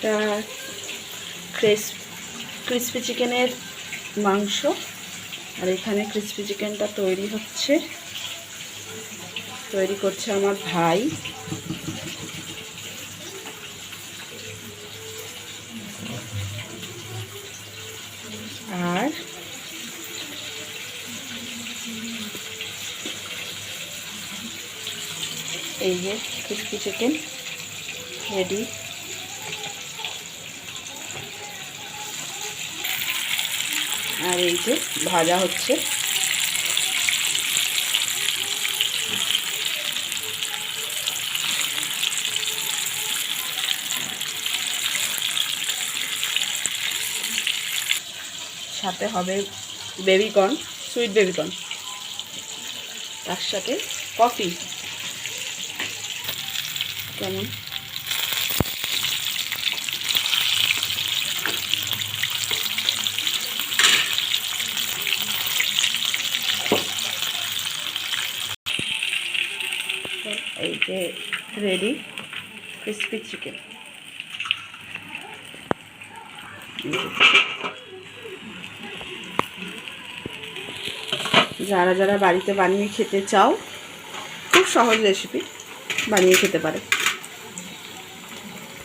এটা ক্রিসপি চিকেনের মাংস, আর এখানে ক্রিসপি চিকেনটা তৈরি হচ্ছে, তৈরি করছে আমার ভাই। আর এই যে ক্রিসপি চিকেন রেডি। আর এই যে ভাজা হচ্ছে। সাথে হবে বেবিকর্ন, সুইট বেবিকর্ন, তার সাথে কফি। কেমন? এই যে রেডি ক্রিসপি চিকেন। যারা যারা বাড়িতে বানিয়ে খেতে চাও, খুব সহজ রেসিপি, বানিয়ে খেতে পারে।